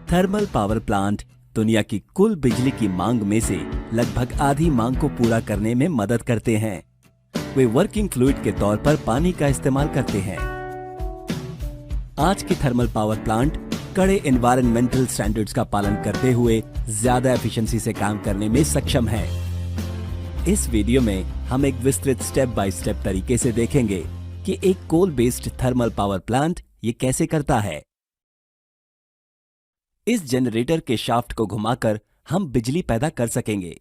Thermal power plant दुनिया की कुल बिजली की मांग में से लगभग आधी मांग को पूरा करने में मदद करते हैं। वे वर्किंग फ्लूइड के तौर पर पानी का इस्तेमाल करते हैं। आज के थर्मल पावर प्लांट कड़े एनवायरमेंटल स्टैंडर्ड्स का पालन करते हुए ज्यादा एफिशिएंसी से काम करने में सक्षम है। इस वीडियो में हम एक विस्तृत स्टेप बाय स्टेप तरीके से देखेंगे कि एक coal based thermal power plant ये कैसे करता है। इस जनरेटर के शाफ्ट को घुमाकर हम बिजली पैदा कर सकेंगे।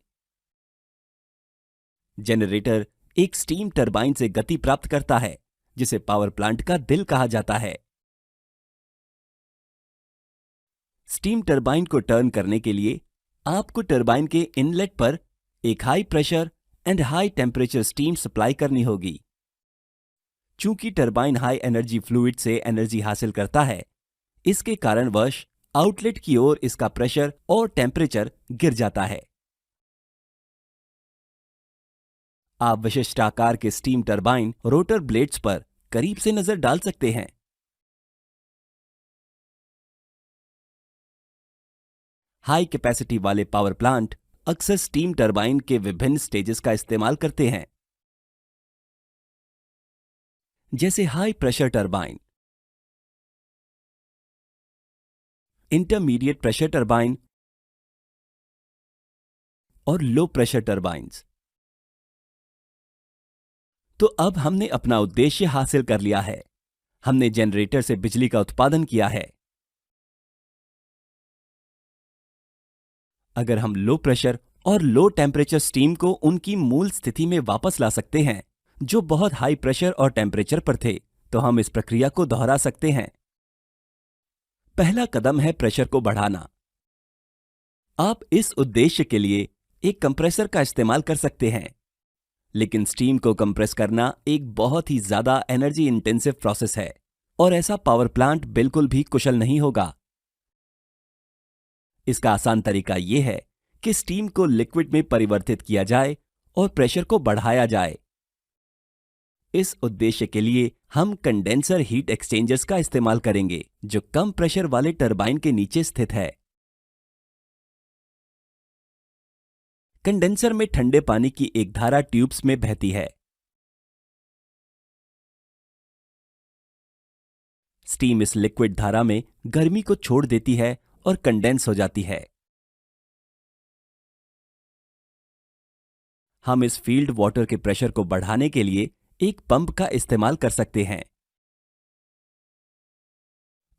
जनरेटर एक स्टीम टरबाइन से गति प्राप्त करता है, जिसे पावर प्लांट का दिल कहा जाता है। स्टीम टरबाइन को टर्न करने के लिए आपको टरबाइन के इनलेट पर एक high pressure and high temperature steam supply करनी होगी। चूंकि टरबाइन हाई एनर्जी फ्लूइड से एनर्जी हासिल करता है, इसके कारणवश आउटलेट की ओर इसका प्रेशर और टेम्परेचर गिर जाता है। आप विशिष्ट आकार के स्टीम टरबाइन रोटर ब्लेड्स पर करीब से नजर डाल सकते हैं। हाई कैपेसिटी वाले पावर प्लांट अक्सर स्टीम टरबाइन के विभिन्न स्टेजेस का इस्तेमाल करते हैं, जैसे high pressure turbine, intermediate pressure turbine और लो प्रेशर टरबाइन्स। तो अब हमने अपना उद्देश्य हासिल कर लिया है। हमने जनरेटर से बिजली का उत्पादन किया है। अगर हम लो प्रेशर और लो टेम्परेचर स्टीम को उनकी मूल स्थिति में वापस ला सकते हैं, जो बहुत हाई प्रेशर और टेम्परेचर पर थे, तो हम इस प्रक्रिया को दोहरा सकते हैं। पहला कदम है प्रेशर को बढ़ाना। आप इस उद्देश्य के लिए एक कंप्रेसर का इस्तेमाल कर सकते हैं, लेकिन स्टीम को कंप्रेस करना एक बहुत ही ज्यादा एनर्जी इंटेंसिव प्रोसेस है और ऐसा पावर प्लांट बिल्कुल भी कुशल नहीं होगा। इसका आसान तरीका यह है कि स्टीम को लिक्विड में परिवर्तित किया जाए और प्रेशर को बढ़ाया जाए। इस उद्देश्य के लिए हम कंडेंसर हीट एक्सचेंजर्स का इस्तेमाल करेंगे, जो कम प्रेशर वाले टरबाइन के नीचे स्थित है। कंडेंसर में ठंडे पानी की एक धारा ट्यूब्स में बहती है। स्टीम इस लिक्विड धारा में गर्मी को छोड़ देती है और कंडेंस हो जाती है। हम इस फील्ड वाटर के प्रेशर को बढ़ाने के लिए एक पंप का इस्तेमाल कर सकते हैं।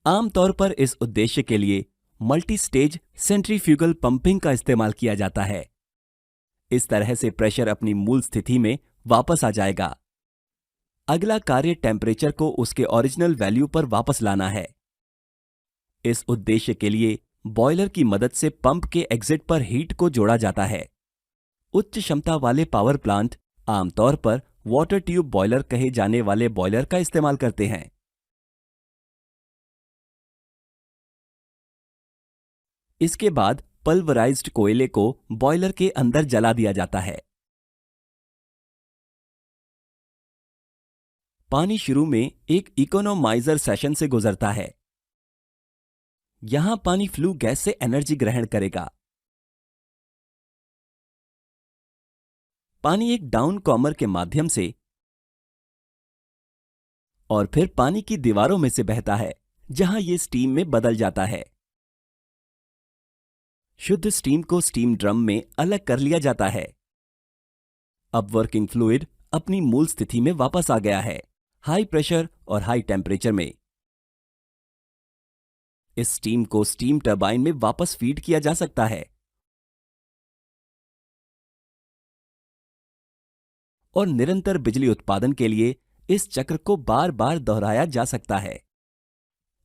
आमतौर पर इस उद्देश्य के लिए मल्टी स्टेज सेंट्रीफ्यूगल पंपिंग का इस्तेमाल किया जाता है। इस तरह से प्रेशर अपनी मूल स्थिति में वापस आ जाएगा। अगला कार्य टेम्परेचर को उसके ओरिजिनल वैल्यू पर वापस लाना है। इस उद्देश्य के लिए बॉयलर की मदद से पंप के एग्जिट पर हीट को जोड़ा जाता है। उच्च क्षमता वाले पावर प्लांट आमतौर पर वाटर ट्यूब बॉयलर कहे जाने वाले बॉयलर का इस्तेमाल करते हैं। इसके बाद पल्वराइज्ड कोयले को बॉयलर के अंदर जला दिया जाता है। पानी शुरू में एक इकोनोमाइजर सेशन से गुजरता है। यहां पानी फ्लू गैस से एनर्जी ग्रहण करेगा। पानी एक डाउन कॉमर के माध्यम से और फिर पानी की दीवारों में से बहता है, जहां यह स्टीम में बदल जाता है। शुद्ध स्टीम को स्टीम ड्रम में अलग कर लिया जाता है। अब वर्किंग फ्लूइड अपनी मूल स्थिति में वापस आ गया है, हाई प्रेशर और हाई टेम्परेचर में। इस स्टीम को स्टीम टरबाइन में वापस फीड किया जा सकता है और निरंतर बिजली उत्पादन के लिए इस चक्र को बार बार दोहराया जा सकता है।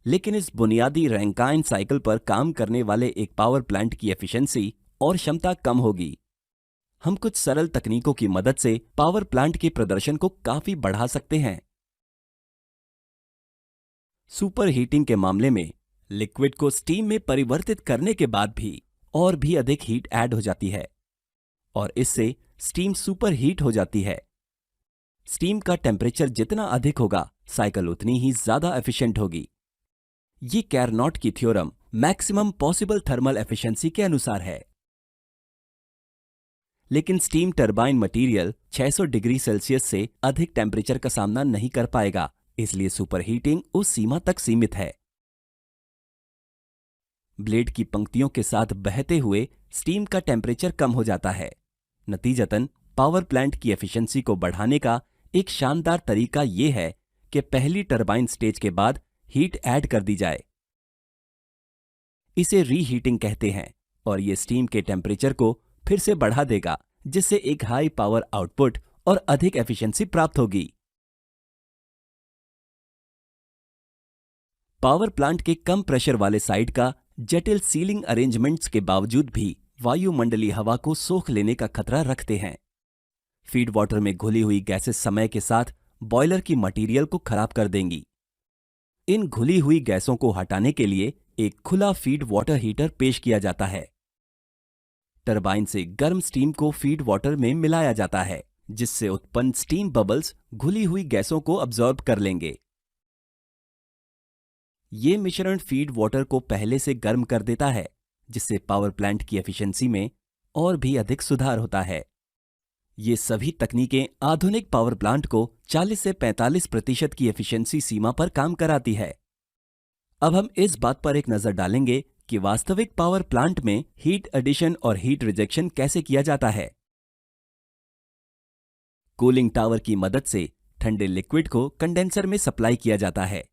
लेकिन इस बुनियादी रैंकाइन साइकिल पर काम करने वाले एक पावर प्लांट की एफिशिएंसी और क्षमता कम होगी। हम कुछ सरल तकनीकों की मदद से पावर प्लांट के प्रदर्शन को काफी बढ़ा सकते हैं। सुपर हीटिंग के मामले में लिक्विड को स्टीम में परिवर्तित करने के बाद भी और भी अधिक हीट ऐड हो जाती है और इससे स्टीम सुपर हीट हो जाती है। स्टीम का टेम्परेचर जितना अधिक होगा, साइकिल उतनी ही ज्यादा एफिशिएंट होगी। ये कैरनॉट की theorem maximum possible thermal efficiency के अनुसार है। लेकिन steam turbine material 600 degree Celsius से अधिक टेम्परेचर का सामना नहीं कर पाएगा, इसलिए सुपरहीटिंग उस सीमा तक सीमित है। ब्लेड की पंक्तियों के साथ बहते हुए स्टीम का टेम्परेचर कम हो जाता है। नतीजतन पावर प्लांट की एफिशिएंसी को बढ़ाने का एक शानदार तरीका यह है कि पहली टरबाइन स्टेज के बाद हीट ऐड कर दी जाए। इसे रीहीटिंग कहते हैं और यह स्टीम के टेम्परेचर को फिर से बढ़ा देगा, जिससे एक हाई पावर आउटपुट और अधिक एफिशिएंसी प्राप्त होगी। पावर प्लांट के कम प्रेशर वाले साइड का जटिल सीलिंग अरेंजमेंट्स के बावजूद भी वायुमंडलीय हवा को सोख लेने का खतरा रखते हैं। फीड वाटर में घुली हुई गैसेस समय के साथ बॉयलर की मटेरियल को खराब कर देंगी। इन घुली हुई गैसों को हटाने के लिए एक खुला फीड वाटर हीटर पेश किया जाता है। टरबाइन से गर्म स्टीम को फीड वाटर में मिलाया जाता है, जिससे उत्पन्न स्टीम बबल्स घुली हुई गैसों को अब्सॉर्ब कर लेंगे। ये मिश्रण फीड वाटर को पहले से गर्म कर देता है, जिससे पावर प्लांट की एफिशिएंसी में और भी अधिक सुधार होता है। ये सभी तकनीकें आधुनिक पावर प्लांट को 40 से 45% की एफिशिएंसी सीमा पर काम कराती है। अब हम इस बात पर एक नजर डालेंगे कि वास्तविक पावर प्लांट में हीट एडिशन और हीट रिजेक्शन कैसे किया जाता है। कूलिंग टावर की मदद से ठंडे लिक्विड को कंडेंसर में सप्लाई किया जाता है।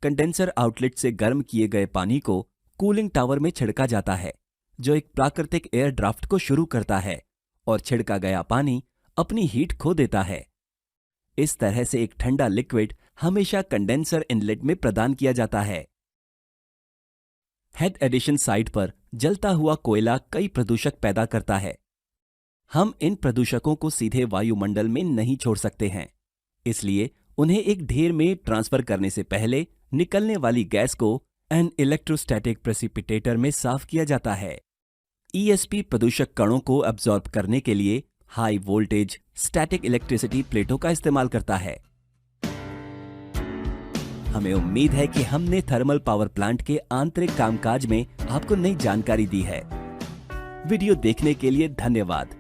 कंडेंसर आउटलेट से गर्म किए गए पानी को कूलिंग टावर में छिड़का जाता है, जो एक प्राकृतिक एयर ड्राफ्ट को शुरू करता है और छिड़का गया पानी अपनी हीट खो देता है। इस तरह से एक ठंडा लिक्विड हमेशा कंडेंसर इनलेट में प्रदान किया जाता है। हेड एडिशन साइड पर जलता हुआ कोयला कई प्रदूषक पैदा करता है। हम इन प्रदूषकों को सीधे वायुमंडल में नहीं छोड़ सकते हैं, इसलिए उन्हें एक ढेर में ट्रांसफर करने से पहले निकलने वाली गैस को एन इलेक्ट्रोस्टैटिक प्रेसिपिटेटर में साफ किया जाता है। ईएसपी प्रदूषक कणों को अब्सॉर्ब करने के लिए हाई वोल्टेज स्टैटिक इलेक्ट्रिसिटी प्लेटों का इस्तेमाल करता है। हमें उम्मीद है कि हमने थर्मल पावर प्लांट के आंतरिक कामकाज में आपको नई जानकारी दी है। वीडियो देखने के लिए धन्यवाद।